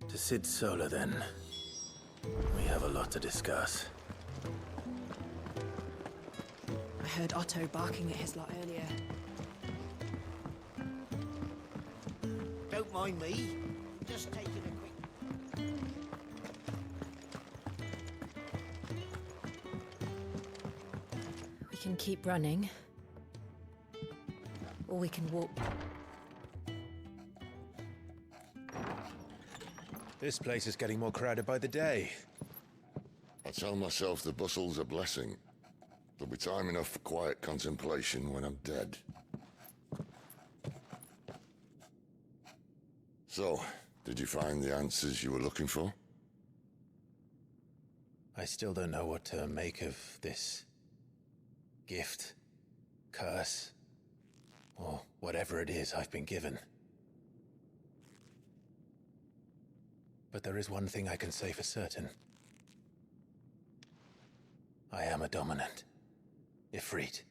To Sid Solar, then. We have a lot to discuss. I heard Otto barking at his lot earlier. Don't mind me. Just taking a quick... We can keep running. Or we can walk. This place is getting more crowded by the day. I tell myself the bustle's a blessing. There'll be time enough for quiet contemplation when I'm dead. So, did you find the answers you were looking for? I still don't know what to make of this gift, curse, or whatever it is I've been given. But there is one thing I can say for certain. I am a dominant, Ifrit.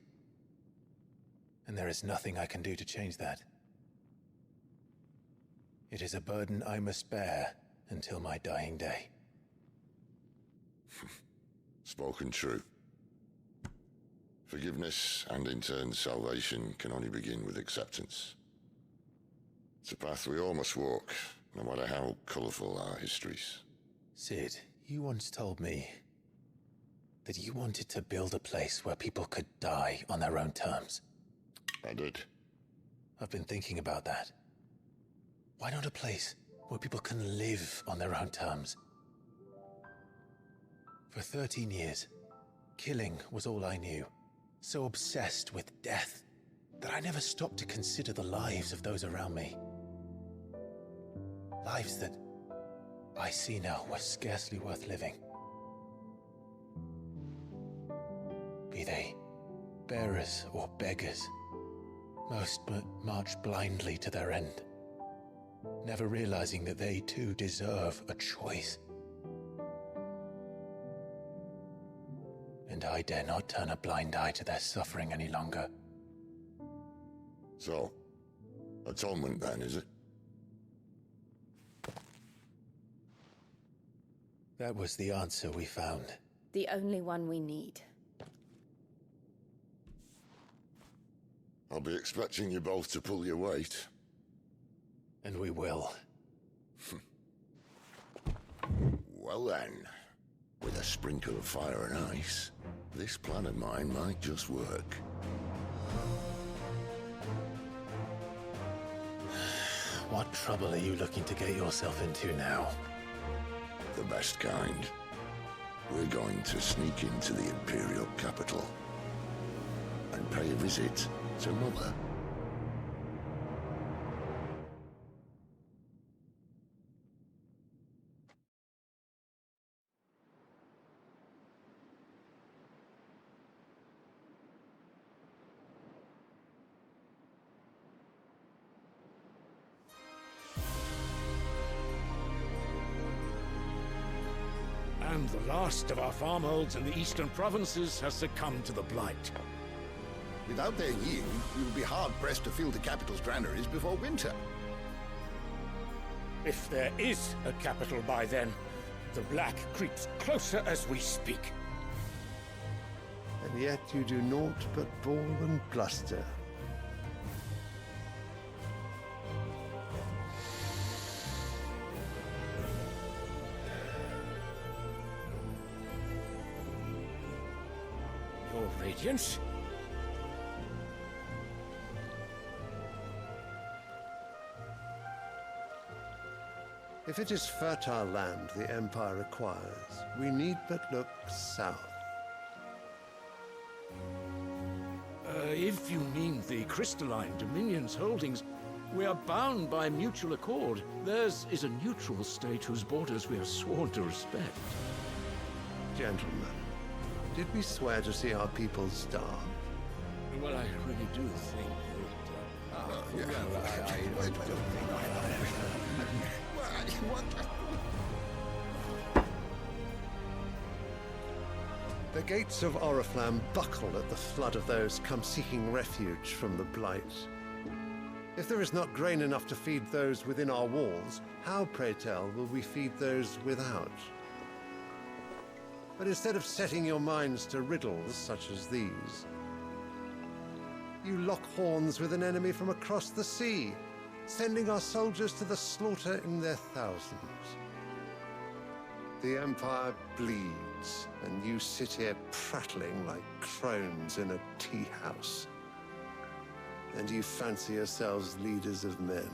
And there is nothing I can do to change that. It is a burden I must bear until my dying day. Spoken true. Forgiveness, and in turn salvation, can only begin with acceptance. It's a path we all must walk, no matter how colourful our histories. Sid, you once told me that you wanted to build a place where people could die on their own terms. I did. I've been thinking about that. Why not a place where people can live on their own terms? For 13 years, killing was all I knew. So obsessed with death that I never stopped to consider the lives of those around me. Lives that I see now were scarcely worth living. Be they bearers or beggars, most march blindly to their end, never realizing that they too deserve a choice. And I dare not turn a blind eye to their suffering any longer. So, atonement then, is it? That was the answer we found. The only one we need. I'll be expecting you both to pull your weight. And we will. Well then, with a sprinkle of fire and ice, this plan of mine might just work. What trouble are you looking to get yourself into now? The best kind. We're going to sneak into the Imperial capital and pay a visit to Mother. And the last of our farmholds in the eastern provinces has succumbed to the blight. Without their yield, we will be hard-pressed to fill the capital's granaries before winter. If there is a capital by then, the black creeps closer as we speak. And yet you do naught but bawl and bluster. Your Radiance? If it is fertile land the Empire requires, we need but look south. If you mean the crystalline Dominion's holdings, we are bound by mutual accord. Theirs is a neutral state whose borders we are sworn to respect. Gentlemen, did we swear to see our people starve? Well, I really do think The gates of Oriflamme buckle at the flood of those come seeking refuge from the Blight. If there is not grain enough to feed those within our walls, how, pray tell, will we feed those without? But instead of setting your minds to riddles such as these, you lock horns with an enemy from across the sea, sending our soldiers to the slaughter in their thousands. The Empire bleeds, and you sit here prattling like crones in a tea house. And you fancy yourselves leaders of men.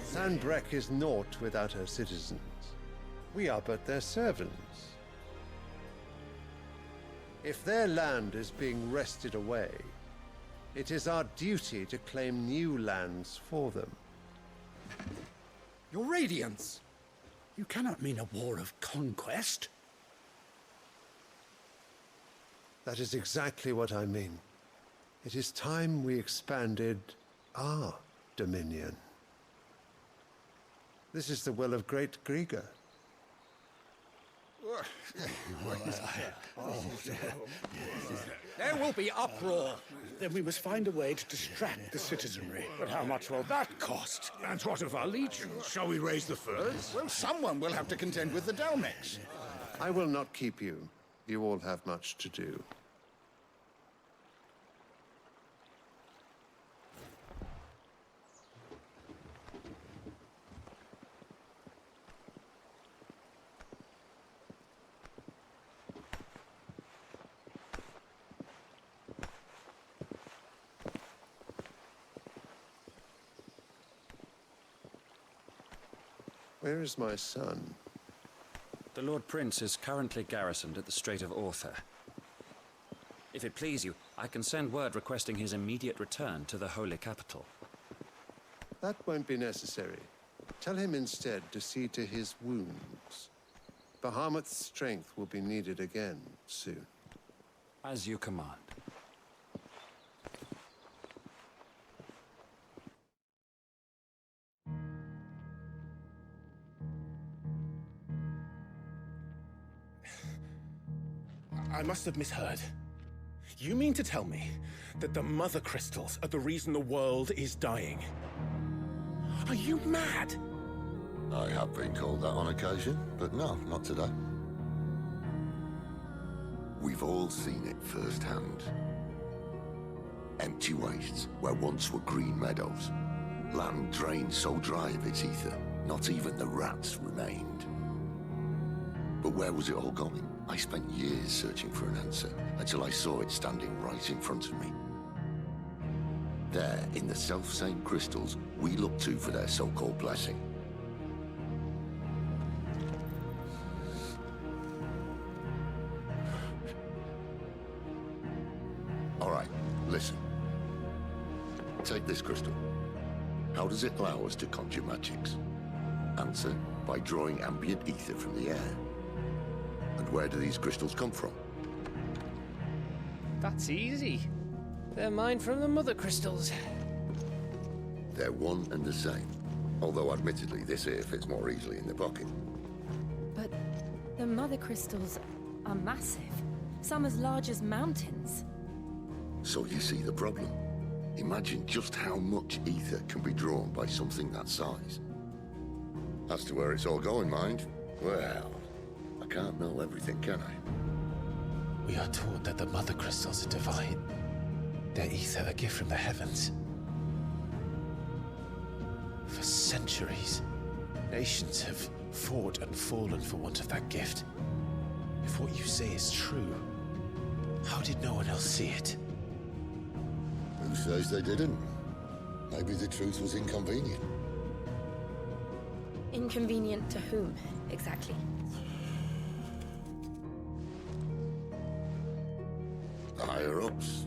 Sandbreck is naught without her citizens. We are but their servants. If their land is being wrested away, it is our duty to claim new lands for them. Your Radiance! You cannot mean a war of conquest. That is exactly what I mean. It is time we expanded our dominion. This is the will of great Grieger. There will be uproar. Then we must find a way to distract the citizenry. But how much will that cost? And what of our legions? Shall we raise the furs? Well, someone will have to contend with the Dalmex. I will not keep you. You all have much to do. Where is my son? The Lord Prince is currently garrisoned at the Strait of Author. If it please you, I can send word requesting his immediate return to the Holy Capital. That won't be necessary. Tell him instead to see to his wounds. Bahamut's strength will be needed again soon. As you command. I must have misheard. You mean to tell me that the Mother Crystals are the reason the world is dying? Are you mad? I have been called that on occasion, but no, not today. We've all seen it firsthand. Empty wastes where once were green meadows. Land drained so dry of its ether, not even the rats remained. But where was it all going? I spent years searching for an answer, until I saw it standing right in front of me. There, in the self-same crystals we look to for their so-called blessing. All right, listen. Take this crystal. How does it allow us to conjure magics? Answer, by drawing ambient ether from the air. And where do these crystals come from? That's easy. They're mine from the Mother Crystals. They're one and the same. Although admittedly this here fits more easily in the pocket. But the Mother Crystals are massive. Some as large as mountains. So you see the problem. Imagine just how much ether can be drawn by something that size. As to where it's all going, mind, well, I can't know everything, can I? We are taught that the Mother Crystals are divine. Their ether a gift from the heavens. For centuries, nations have fought and fallen for want of that gift. If what you say is true, how did no one else see it? Who says they didn't? Maybe the truth was inconvenient. Inconvenient to whom, exactly? The higher-ups?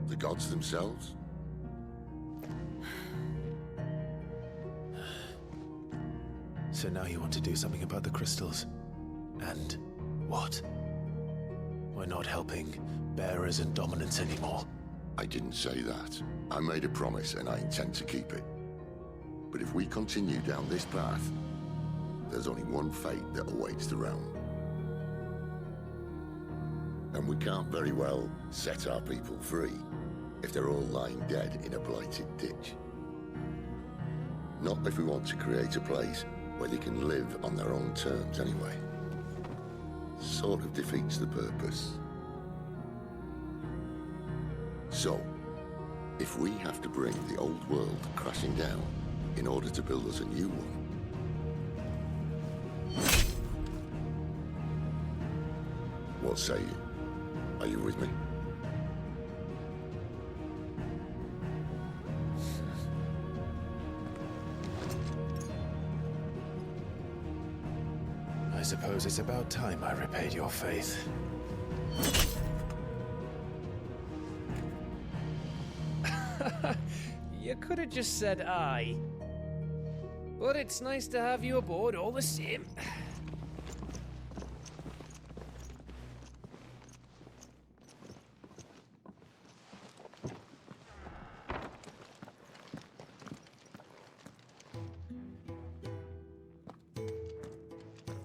The gods themselves? So now you want to do something about the crystals? And what? We're not helping bearers and dominants anymore. I didn't say that. I made a promise and I intend to keep it. But if we continue down this path, there's only one fate that awaits the realm. And we can't very well set our people free if they're all lying dead in a blighted ditch. Not if we want to create a place where they can live on their own terms anyway. Sort of defeats the purpose. So, if we have to bring the old world crashing down in order to build us a new one, what say you? Are you with me? I suppose it's about time I repaid your faith. You could have just said aye. But it's nice to have you aboard all the same.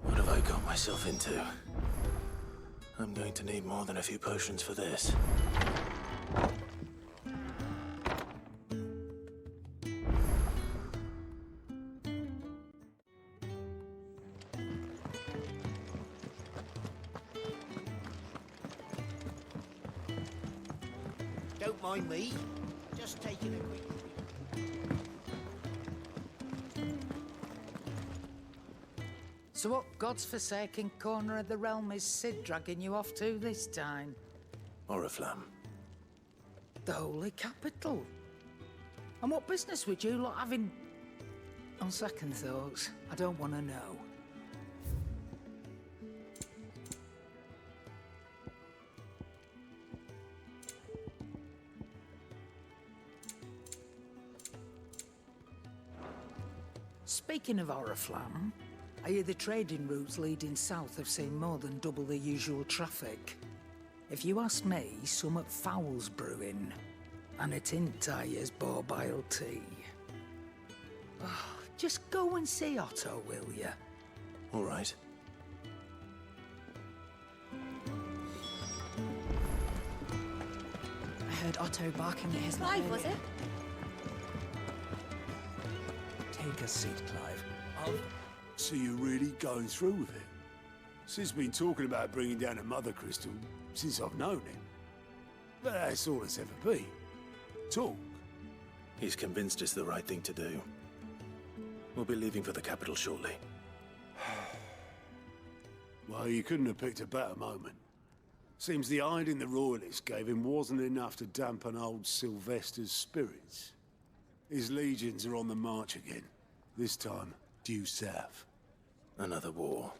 What have I got myself into? I'm going to need more than a few potions for this. Don't mind me. Just taking a quick... So what God's forsaken corner of the realm is Sid dragging you off to this time? Oriflamme. The Holy Capital. And what business would you lot having... On second thoughts, I don't want to know. Speaking of Oriflamme, I hear the trading routes leading south have seen more than double the usual traffic. If you ask me, summat foul's brewing. And it ain't Tyre's borbile tea. Oh, just go and see Otto, will ya? All right. I heard Otto barking at his lot Clive, was earlier. it? Take a seat, Clive. So you're really going through with it? Sid's been talking about bringing down a mother crystal since I've known him. But that's all it's ever been. Talk. He's convinced it's the right thing to do. We'll be leaving for the capital shortly. Well, you couldn't have picked a better moment. Seems the hiding the royalists gave him wasn't enough to dampen old Sylvester's spirits. His legions are on the march again. This time, due south. Another war.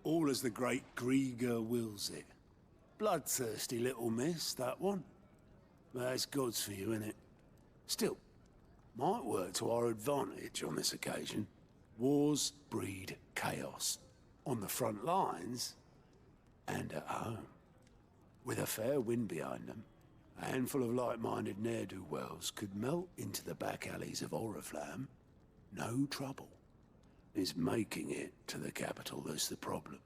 All as the great Grieger wills it. Bloodthirsty little miss, that one. That's God's for you, innit? Still, might work to our advantage on this occasion. Wars breed chaos. On the front lines, and at home. With a fair wind behind them, a handful of like-minded ne'er-do-wells could melt into the back alleys of Oriflamme. No trouble. It's making it to the capital that's the problem.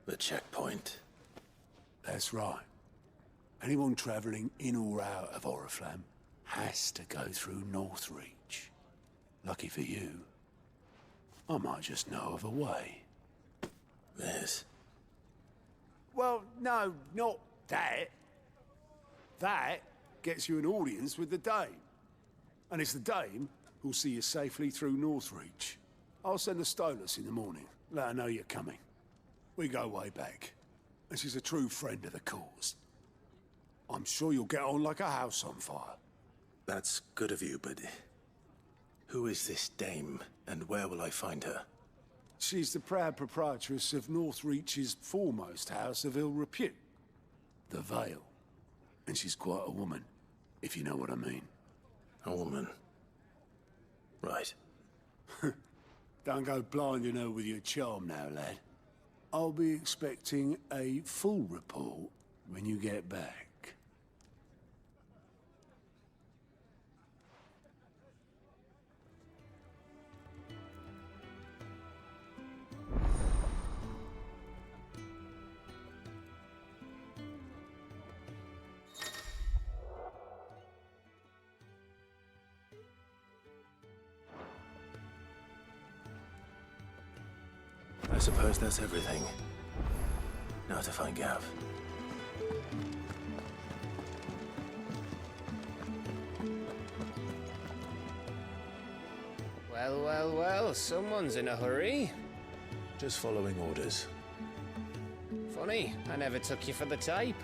The checkpoint. That's right. Anyone travelling in or out of Oriflamme has to go through Northreach. Lucky for you, I might just know of a way. This? Well, no, not that. That gets you an audience with the Dame. And it's the Dame who'll see you safely through Northreach. I'll send a Stolas in the morning, let her know you're coming. We go way back, and she's a true friend of the cause. I'm sure you'll get on like a house on fire. That's good of you, but... who is this dame, and where will I find her? She's the proud proprietress of Northreach's foremost house of ill repute, the Vale. And she's quite a woman, if you know what I mean. A woman? Right. Don't go blinding her with your charm now, lad. I'll be expecting a full report when you get back. suppose that's everything. Now to find Gav. Well, well, well, someone's in a hurry. Just following orders. Funny, I never took you for the type.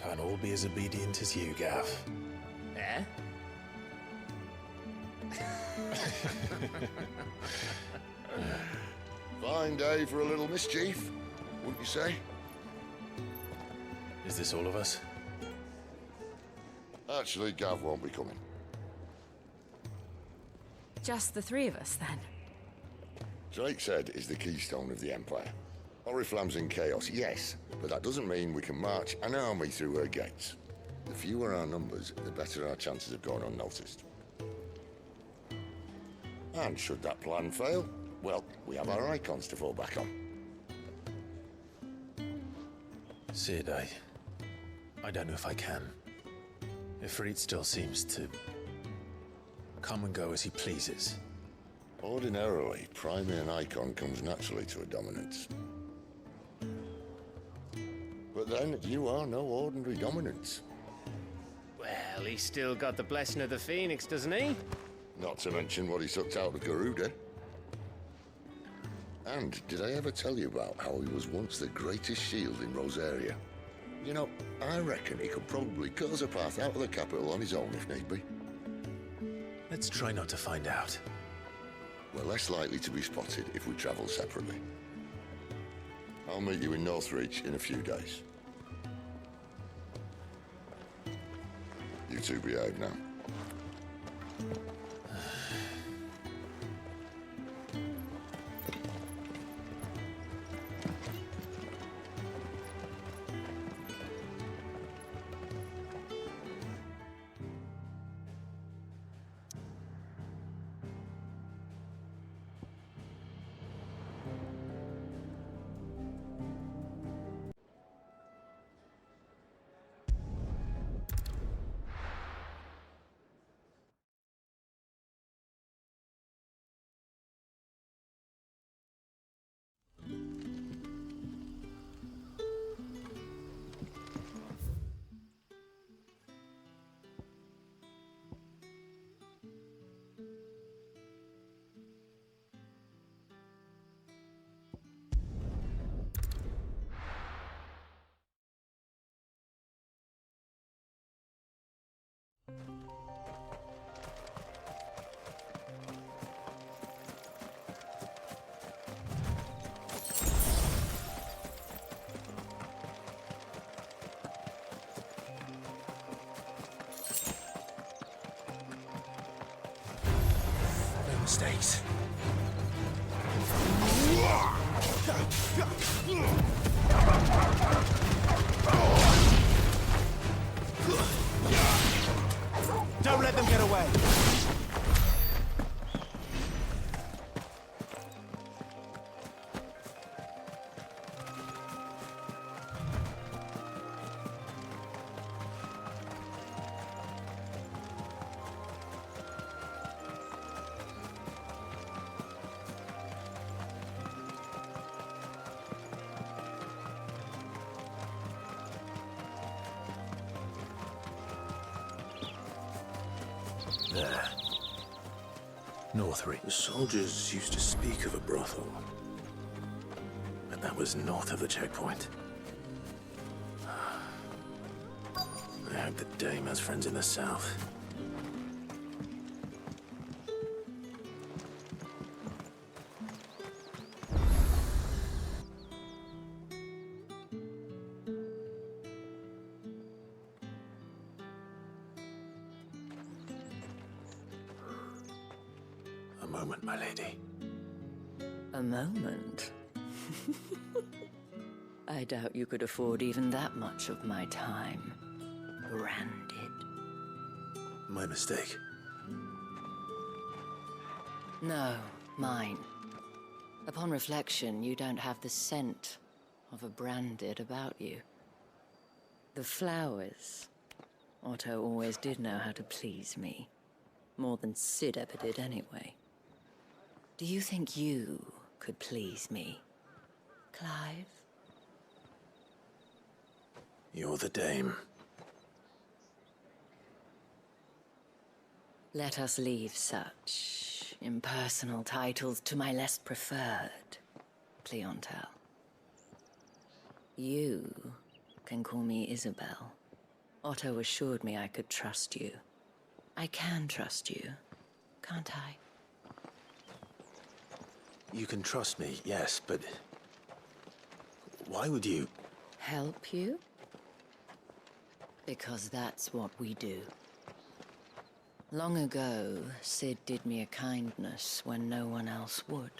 Can't all be as obedient as you, Gav. Eh? Fine day for a little mischief, wouldn't you say? Is this all of us? Actually, Gav won't be coming. Just the three of us, then? Drake's Head is the keystone of the Empire. Oriflamme's in chaos, yes, but that doesn't mean we can march an army through her gates. The fewer our numbers, the better our chances of going unnoticed. And should that plan fail, well, we have our icons to fall back on. Sid, I don't know if I can. Ifrit still seems to come and go as he pleases. Ordinarily, priming an icon comes naturally to a dominance. But then, you are no ordinary dominance. Well, he's still got the blessing of the Phoenix, doesn't he? Not to mention what he sucked out of Garuda. And did I ever tell you about how he was once the greatest shield in Rosaria? You know, I reckon he could probably cut us a path out of the capital on his own if need be. Let's try not to find out. We're less likely to be spotted if we travel separately. I'll meet you in Northreach in a few days. You two behave now. Mistakes. Don't let them get away. There. Northreach. The soldiers used to speak of a brothel. But that was north of the checkpoint. I hope the dame has friends in the south. A moment, my lady. A moment? I doubt you could afford even that much of my time. Branded. My mistake. No, mine. Upon reflection, you don't have the scent of a branded about you. The flowers. Otto always did know how to please me. More than Sid ever did anyway. Do you think you could please me Clive? You're the dame. Let us leave such impersonal titles to my less preferred clientele. You can call me Isabel. Otto assured me I could trust you. I can trust you, can't I? You can trust me, yes, but... why would you... Help you? Because that's what we do. Long ago, Sid did me a kindness when no one else would.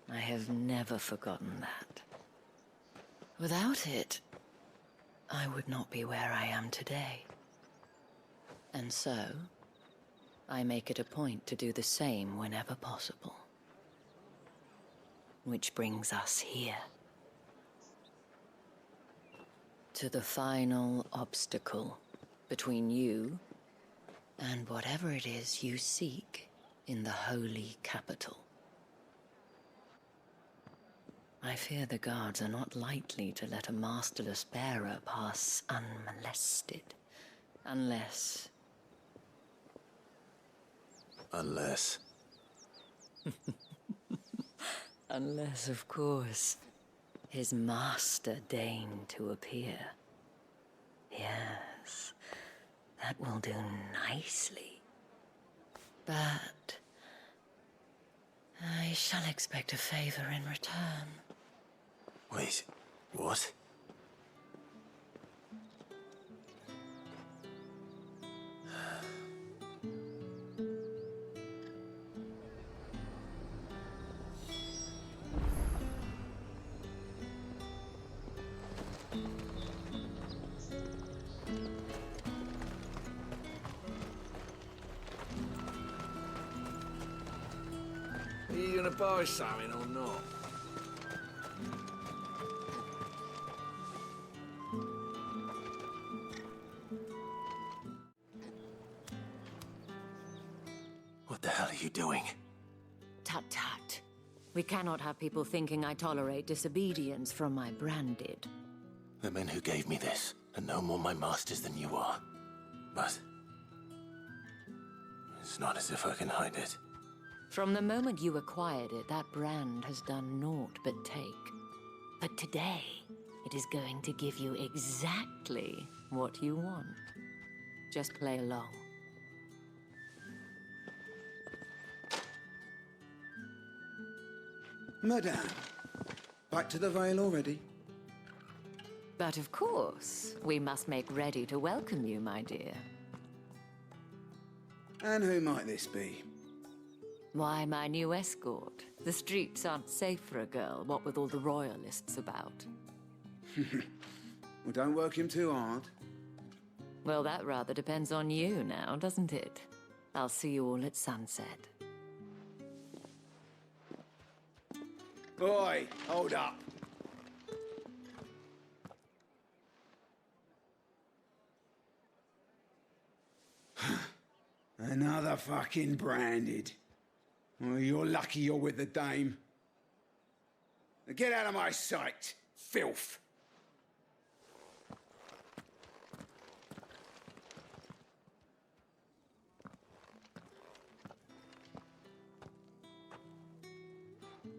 I have never forgotten that. Without it, I would not be where I am today. And so, I make it a point to do the same whenever possible. Which brings us here. To the final obstacle between you and whatever it is you seek in the holy capital. I fear the guards are not likely to let a masterless bearer pass unmolested. Unless... Unless... Unless, of course, his master deigned to appear. Yes, that will do nicely. But... I shall expect a favor in return. Wait, what? Are you gonna buy something or not? What the hell are you doing? Tut-tut. We cannot have people thinking I tolerate disobedience from my branded. The men who gave me this are no more my masters than you are. But... it's not as if I can hide it. From the moment you acquired it, that brand has done naught but take. But today, it is going to give you exactly what you want. Just play along. Madame, back to the Vale already? But of course, we must make ready to welcome you, my dear. And who might this be? Why, my new escort. The streets aren't safe for a girl, what with all the royalists about. Well, don't work him too hard. Well, that rather depends on you now, doesn't it? I'll see you all at sunset. Oi, hold up. Another fucking branded. Well, you're lucky you're with the dame. Now get out of my sight, filth.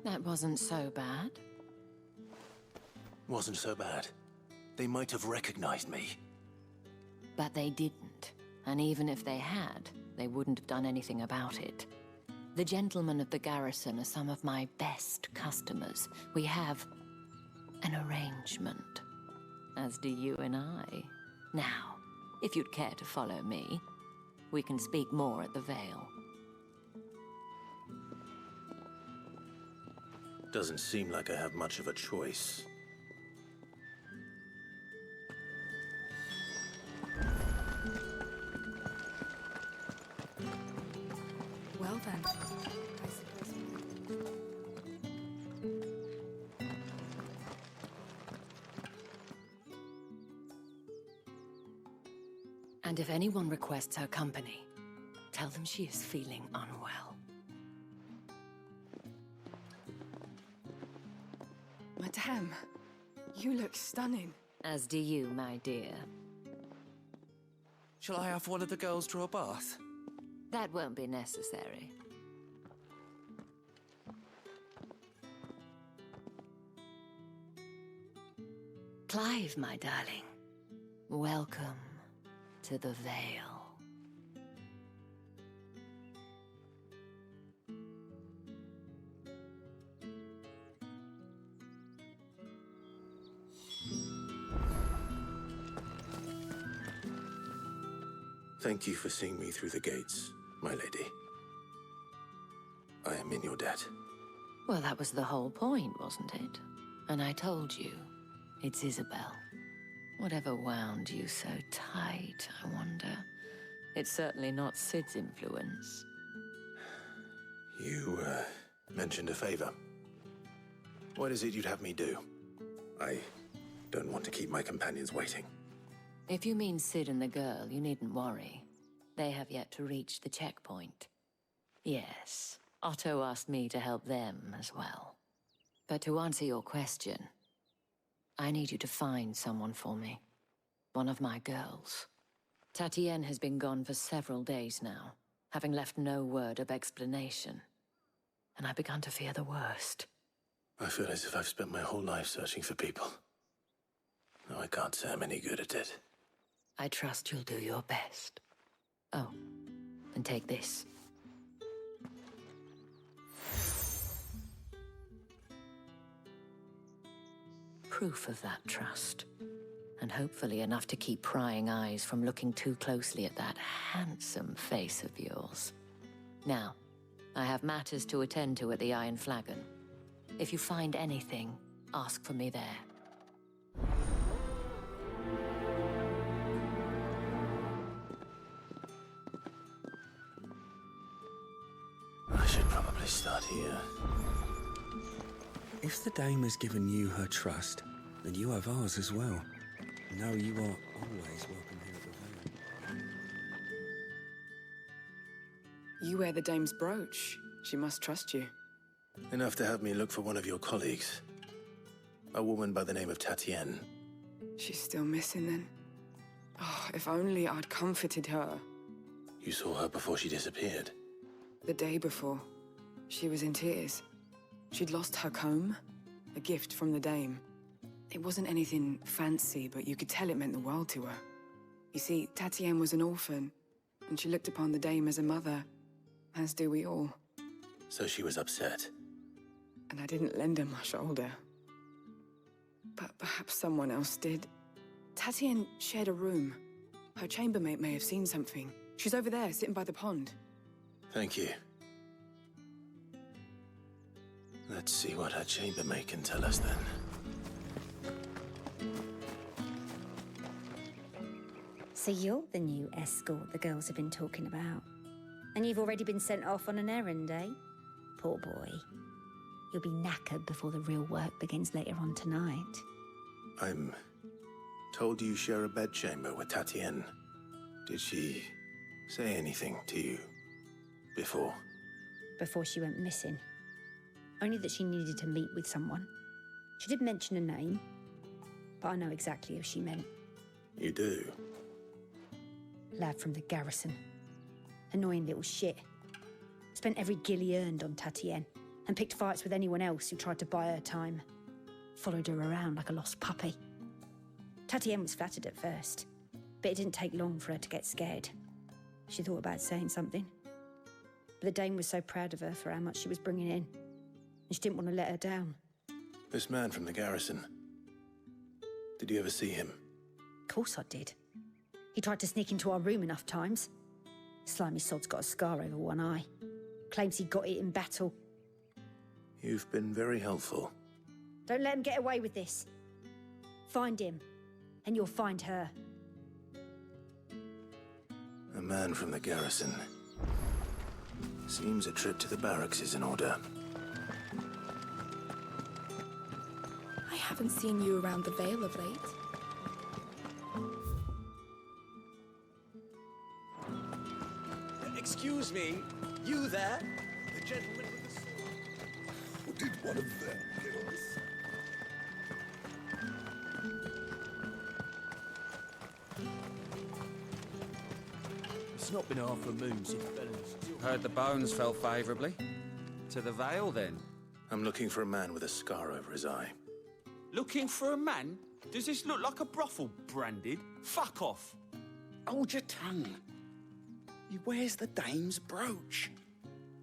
That wasn't so bad. Wasn't so bad. They might have recognized me. But they didn't. And even if they had, they wouldn't have done anything about it. The gentlemen of the garrison are some of my best customers. We have an arrangement, as do you and I. Now, if you'd care to follow me, we can speak more at the Vale. Doesn't seem like I have much of a choice. Well then, I suppose. And if anyone requests her company, tell them she is feeling unwell. Tam, you look stunning. As do you, my dear. Shall I have one of the girls draw a bath? That won't be necessary. Clive, my darling. Welcome to the Vale. Thank you for seeing me through the gates, my lady. I am in your debt. Well, that was the whole point, wasn't it? And I told you, it's Isabel. Whatever wound you so tight, I wonder. It's certainly not Sid's influence. You, mentioned a favor. What is it you'd have me do? I don't want to keep my companions waiting. If you mean Sid and the girl, you needn't worry. They have yet to reach the checkpoint. Yes, Otto asked me to help them as well. But to answer your question, I need you to find someone for me. One of my girls. Tatienne has been gone for several days now, having left no word of explanation. And I've begun to fear the worst. I feel as if I've spent my whole life searching for people. No, I can't say I'm any good at it. I trust you'll do your best. Oh, and take this. Proof of that trust. And hopefully enough to keep prying eyes from looking too closely at that handsome face of yours. Now, I have matters to attend to at the Iron Flagon. If you find anything, ask for me there. I should probably start here. If the dame has given you her trust, then you have ours as well. No, you are always welcome here at the Vale. You wear the dame's brooch. She must trust you. Enough to have me look for one of your colleagues. A woman by the name of Tatienne. She's still missing then. Oh, if only I'd comforted her. You saw her before she disappeared. The day before, she was in tears. She'd lost her comb, a gift from the dame. It wasn't anything fancy, but you could tell it meant the world to her. You see, Tatienne was an orphan, and she looked upon the dame as a mother, as do we all. So she was upset. And I didn't lend her my shoulder. But perhaps someone else did. Tatienne shared a room. Her chambermaid may have seen something. She's over there, sitting by the pond. Thank you. Let's see what her chambermaid can tell us then. So you're the new escort the girls have been talking about. And you've already been sent off on an errand, eh? Poor boy. You'll be knackered before the real work begins later on tonight. I'm told you share a bedchamber with Tatienne. Did she say anything to you before? Before she went missing. Only that she needed to meet with someone. She did mention a name, but I know exactly who she meant. You do? Lad from the garrison. Annoying little shit. Spent every gil he earned on Tatienne, and picked fights with anyone else who tried to buy her time. Followed her around like a lost puppy. Tatienne was flattered at first, but it didn't take long for her to get scared. She thought about saying something. But the dame was so proud of her for how much she was bringing in, and she didn't want to let her down. This man from the garrison. Did you ever see him? Of course I did. He tried to sneak into our room enough times. Slimy sod's got a scar over one eye. Claims he got it in battle. You've been very helpful. Don't let him get away with this. Find him, and you'll find her. A man from the garrison. Seems a trip to the barracks is in order. I haven't seen you around the Vale of late. Excuse me, you there? The gentleman with the sword. Or did one of them get on this? It's not been half a moon since Belen's still... Heard the bones fell favourably. To the Vale, then? I'm looking for a man with a scar over his eye. Looking for a man? Does this look like a brothel, Branded? Fuck off! Hold your tongue. He wears the dame's brooch.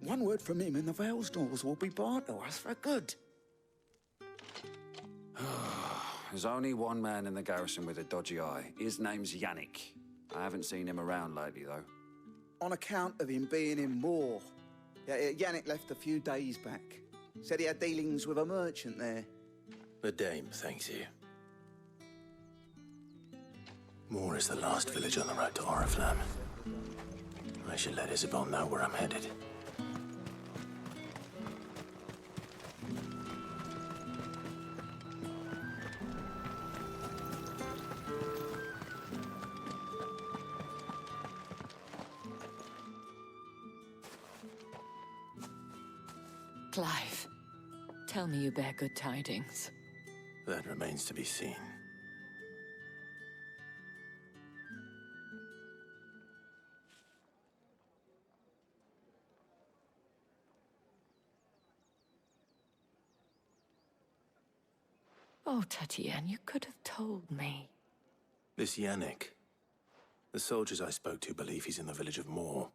One word from him and the Vale's doors will be barred to us for good. There's only one man in the garrison with a dodgy eye. His name's Yannick. I haven't seen him around lately, though. On account of him being in war. Yannick left a few days back. Said he had dealings with a merchant there. The Dame thanks you. Moor is the last village on the road to Oriflamme. I should let Isabel know where I'm headed. Clive, tell me you bear good tidings. That remains to be seen. Oh, Tatienne, you could have told me. This Yannick. The soldiers I spoke to believe he's in the village of Moor.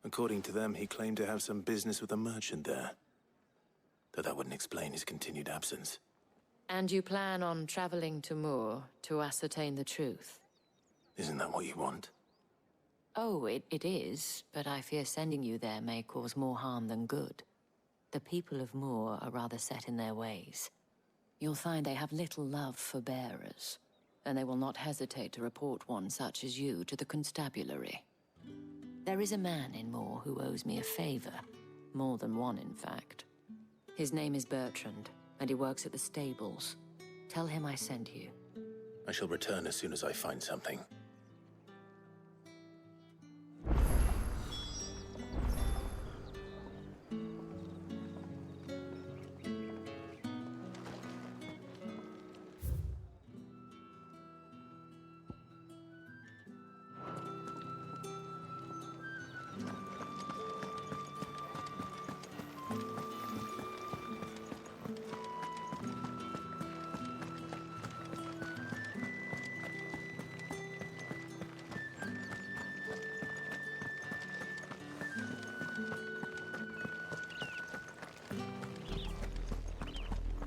According to them, he claimed to have some business with a merchant there. Though that wouldn't explain his continued absence. And you plan on traveling to Moor to ascertain the truth? Isn't that what you want? Oh, it is, but I fear sending you there may cause more harm than good. The people of Moor are rather set in their ways. You'll find they have little love for bearers, and they will not hesitate to report one such as you to the constabulary. There is a man in Moor who owes me a favor. More than one, in fact. His name is Bertrand, and he works at the stables. Tell him I sent you. I shall return as soon as I find something.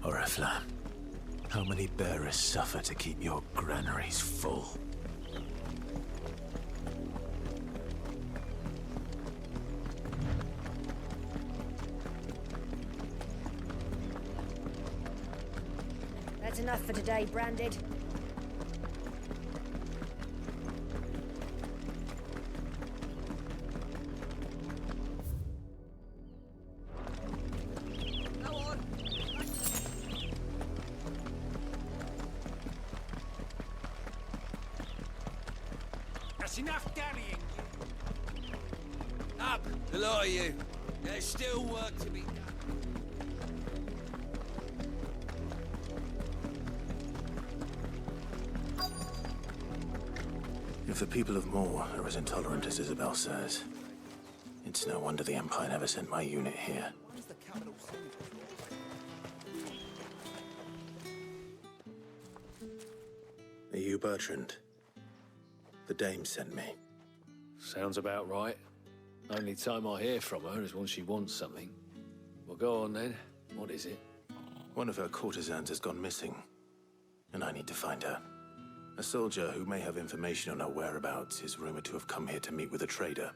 Oriflamme, how many bearers suffer to keep your granaries full? That's enough for today, Branded. That's enough dallying. Up, the lot of you. There's still work to be done. If the people of Moor are as intolerant as Isabel says, it's no wonder the Empire never sent my unit here. Are you Bertrand? The Dame sent me. Sounds about right. Only time I hear from her is when she wants something. Well, go on then. What is it? One of her courtesans has gone missing, and I need to find her. A soldier who may have information on her whereabouts is rumored to have come here to meet with a trader.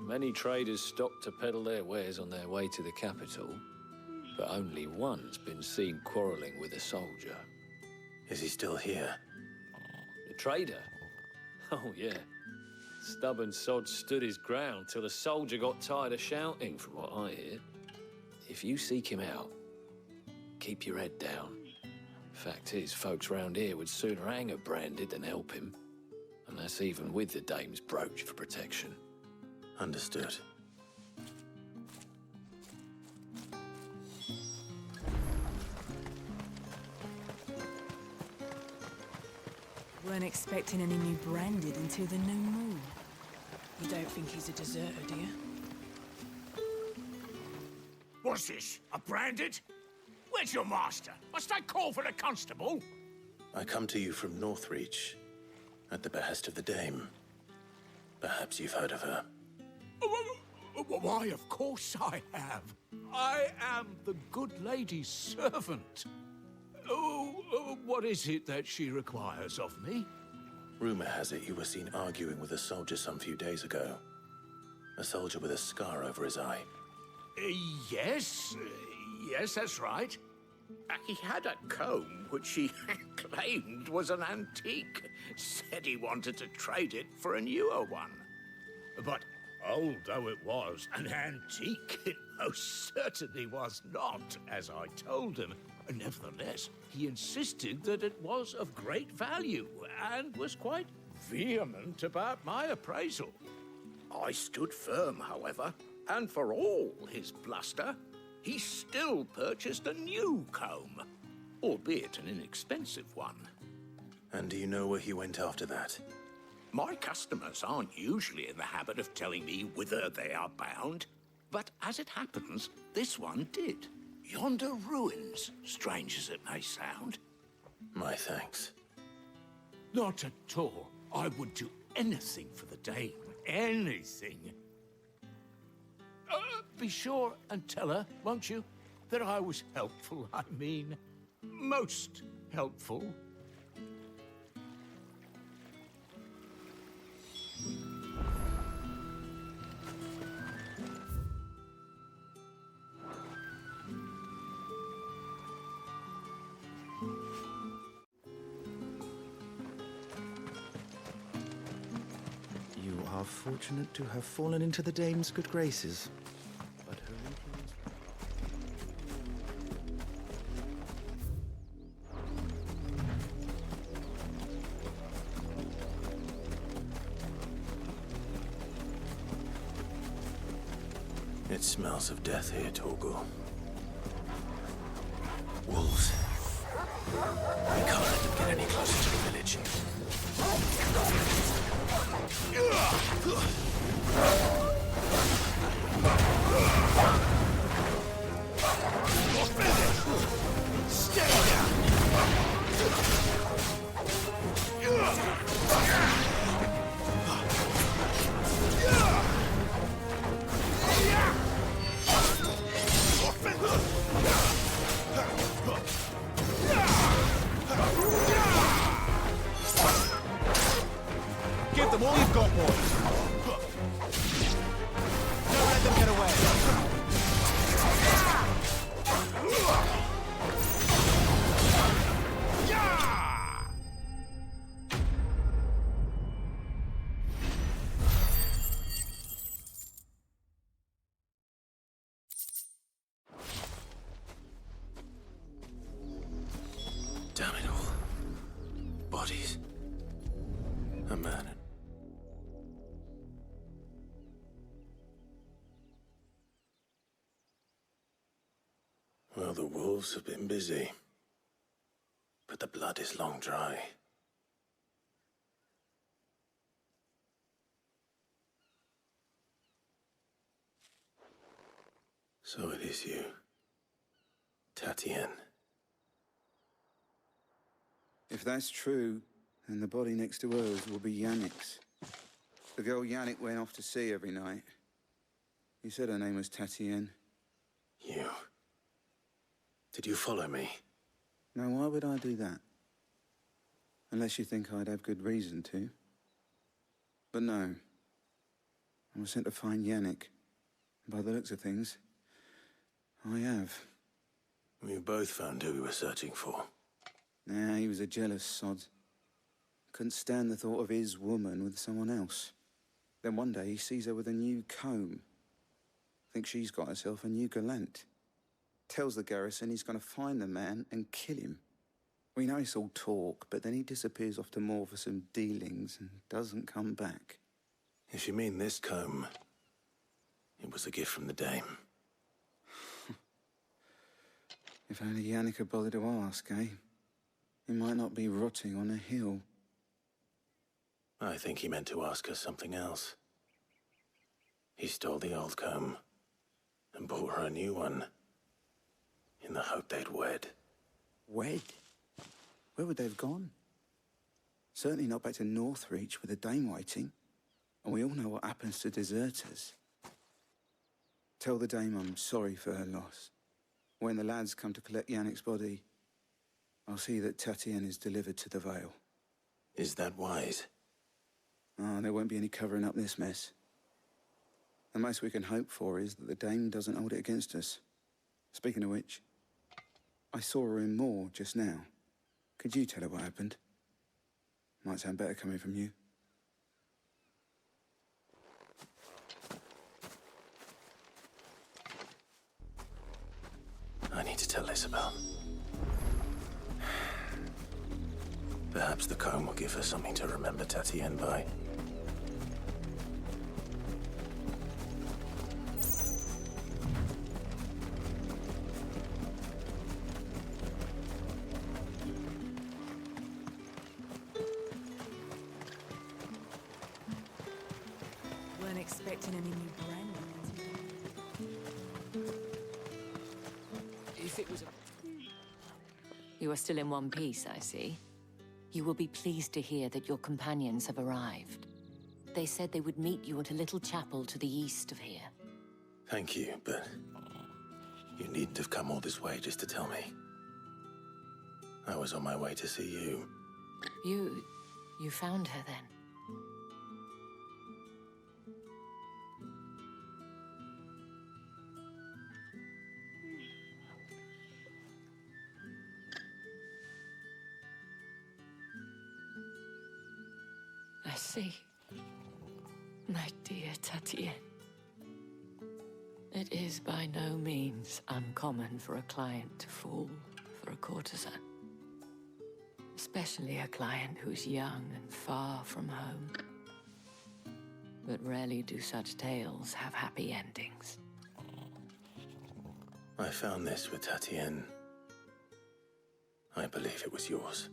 Many traders stop to peddle their wares on their way to the capital, but only one's been seen quarreling with a soldier. Is he still here? The trader? Oh, yeah. Stubborn sod stood his ground till the soldier got tired of shouting, from what I hear. If you seek him out, keep your head down. Fact is, folks round here would sooner hang a Branded than help him. And that's even with the Dame's brooch for protection. Understood. Weren't expecting any new branded until the new moon. You don't think he's a deserter, do you? What's this? A branded? Where's your master? Must I call for the constable? I come to you from Northreach, at the behest of the Dame. Perhaps you've heard of her. Why, of course I have. I am the good lady's servant. What is it that she requires of me? Rumor has it you were seen arguing with a soldier some few days ago. A soldier with a scar over his eye. Yes, that's right. He had a comb which he claimed was an antique. Said he wanted to trade it for a newer one. But old though it was, an antique it most certainly was not, as I told him. Nevertheless, he insisted that it was of great value and was quite vehement about my appraisal. I stood firm, however, and for all his bluster, he still purchased a new comb, albeit an inexpensive one. And do you know where he went after that? My customers aren't usually in the habit of telling me whither they are bound, but as it happens, this one did. Yonder ruins, strange as it may sound. My thanks. Not at all. I would do anything for the Dame. Anything. Be sure and tell her, won't you, that I was helpful. I mean, most helpful. You are fortunate to have fallen into the Dame's good graces. But her influence... It smells of death here, Torgal. Wolves. We can't let them get any closer to the village. Stay down! Give them all you've got, boys. Don't let them get away. Damn it all. Bodies. A man. Well, the wolves have been busy. But the blood is long dry. So it is you, Tatienne. If that's true, then the body next to hers will be Yannick's. The girl Yannick went off to sea every night. You said her name was Tatienne. You. Did you follow me? Now, why would I do that? Unless you think I'd have good reason to. But no. I was sent to find Yannick. By the looks of things, I have. We both found who we were searching for. Nah, he was a jealous sod. Couldn't stand the thought of his woman with someone else. Then one day he sees her with a new comb. Thinks she's got herself a new gallant. Tells the garrison he's going to find the man and kill him. We know it's all talk, but then he disappears off to Moor for some dealings and doesn't come back. If you mean this comb, it was a gift from the Dame. If only Yannick had bothered to ask, eh? He might not be rotting on a hill. I think he meant to ask us something else. He stole the old comb and bought her a new one in the hope they'd wed. Wed? Where would they have gone? Certainly not back to Northreach with a dame waiting. And we all know what happens to deserters. Tell the dame I'm sorry for her loss. When the lads come to collect Yannick's body, I'll see that Tatienne is delivered to the Vale. Is that wise? Oh, there won't be any covering up this mess. The most we can hope for is that the dame doesn't hold it against us. Speaking of which, I saw her in Moor just now. Could you tell her what happened? Might sound better coming from you. I need to tell Isabel. Perhaps the comb will give her something to remember Tatienne by. Weren't expecting any new brand. If it was You are still in one piece, I see. You will be pleased to hear that your companions have arrived. They said they would meet you at a little chapel to the east of here. Thank you, but you needn't have come all this way just to tell me. I was on my way to see you. You found her then? I see. My dear Tatienne. It is by no means uncommon for a client to fall for a courtesan. Especially a client who's young and far from home. But rarely do such tales have happy endings. I found this with Tatienne. I believe it was yours.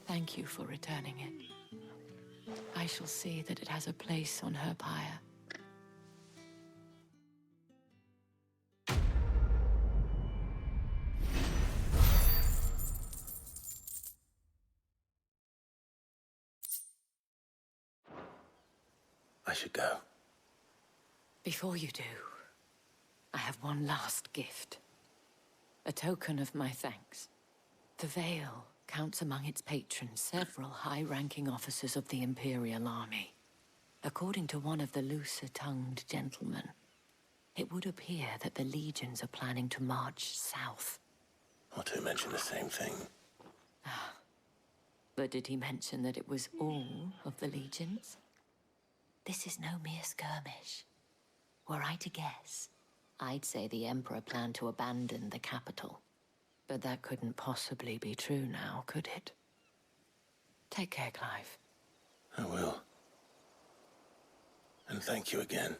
Thank you for returning it. I shall see that it has a place on her pyre. I should go. Before you do, I have one last gift. A token of my thanks. The Vale counts among its patrons several high-ranking officers of the Imperial Army. According to one of the looser-tongued gentlemen, it would appear that the legions are planning to march south. Or to mention the same thing. But did he mention that it was all of the legions? This is no mere skirmish. Were I to guess, I'd say the Emperor planned to abandon the capital. But that couldn't possibly be true now, could it? Take care, Clive. I will. And thank you again.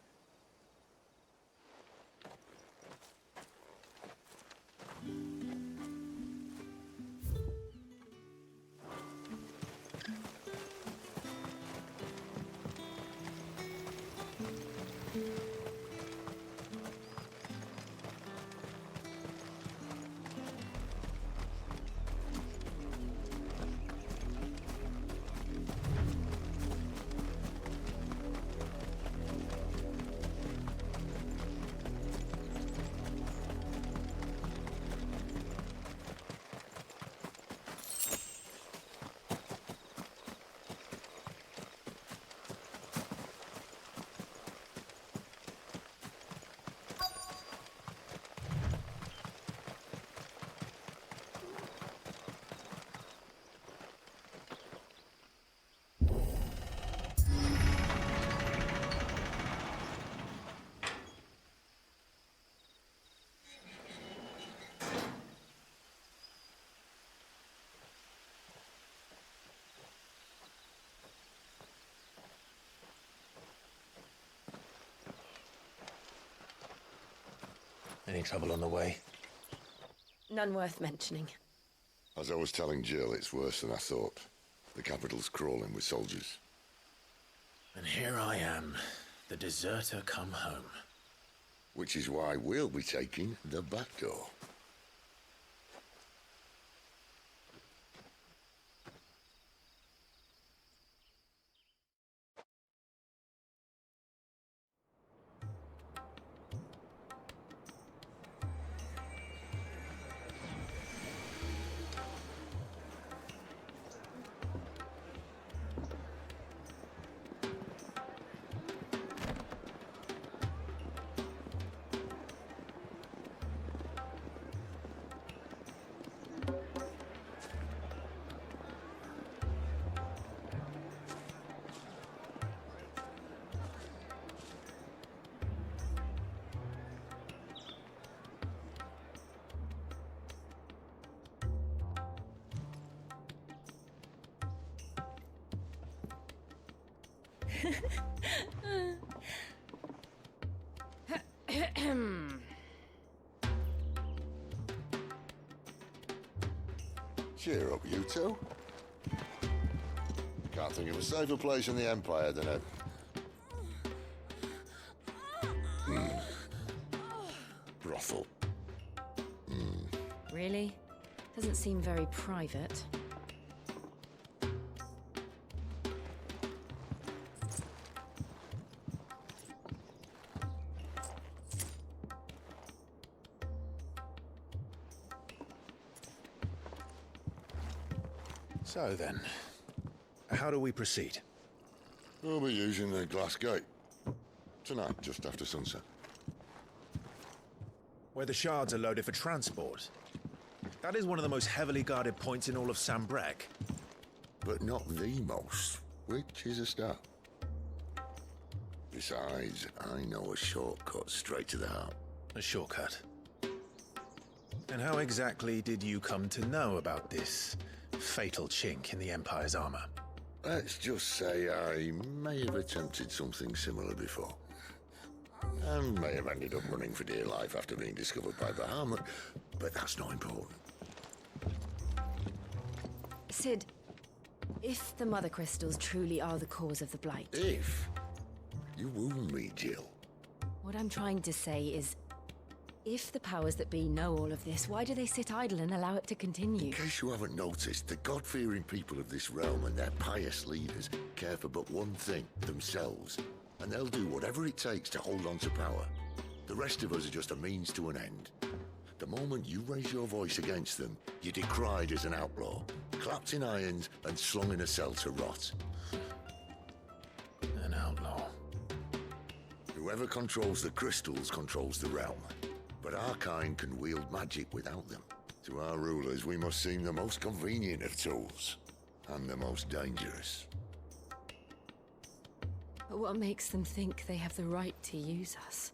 Any trouble on the way? None worth mentioning. As I was telling Jill, it's worse than I thought. The capital's crawling with soldiers. And here I am, the deserter come home. Which is why we'll be taking the back door. Cheer up, you two. Can't think of a safer place in the Empire than a... brothel. Really? Doesn't seem very private. So then, how do we proceed? We'll be using the glass gate. Tonight, just after sunset. Where the shards are loaded for transport. That is one of the most heavily guarded points in all of Sambrek. But not the most, which is a start. Besides, I know a shortcut straight to the heart. A shortcut? And how exactly did you come to know about this fatal chink in the Empire's armor? Let's just say I may have attempted something similar before. And may have ended up running for dear life after being discovered by Bahamut, but that's not important. Sid, if the Mother Crystals truly are the cause of the Blight... If? You wound me, Jill. What I'm trying to say is, if the powers that be know all of this, why do they sit idle and allow it to continue? In case you haven't noticed, the God-fearing people of this realm and their pious leaders care for but one thing, themselves. And they'll do whatever it takes to hold on to power. The rest of us are just a means to an end. The moment you raise your voice against them, you're decried as an outlaw, clapped in irons and slung in a cell to rot. An outlaw. Whoever controls the crystals controls the realm. But our kind can wield magic without them. To our rulers, we must seem the most convenient of tools, and the most dangerous. But what makes them think they have the right to use us?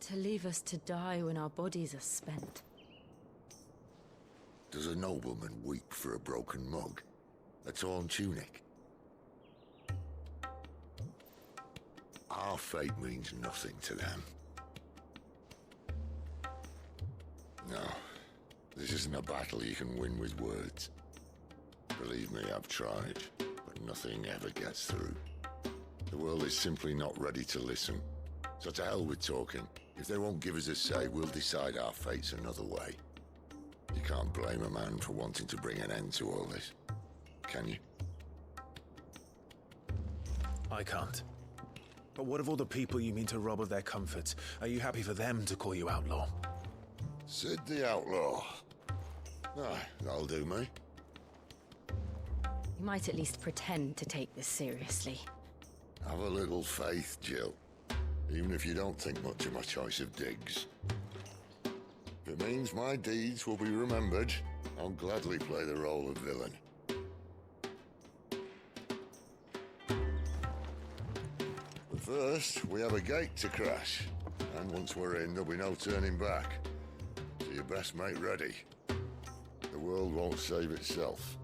To leave us to die when our bodies are spent? Does a nobleman weep for a broken mug? A torn tunic? Our fate means nothing to them. No, this isn't a battle you can win with words. Believe me, I've tried, but nothing ever gets through. The world is simply not ready to listen. So to hell with talking. If they won't give us a say, we'll decide our fates another way. You can't blame a man for wanting to bring an end to all this, can you? I can't. But what of all the people you mean to rob of their comforts? Are you happy for them to call you outlaw? Sid the Outlaw. Ah, that'll do me. You might at least pretend to take this seriously. Have a little faith, Jill. Even if you don't think much of my choice of digs. If it means my deeds will be remembered, I'll gladly play the role of villain. But first, we have a gate to crash. And once we're in, there'll be no turning back. So you best make ready. The world won't save itself.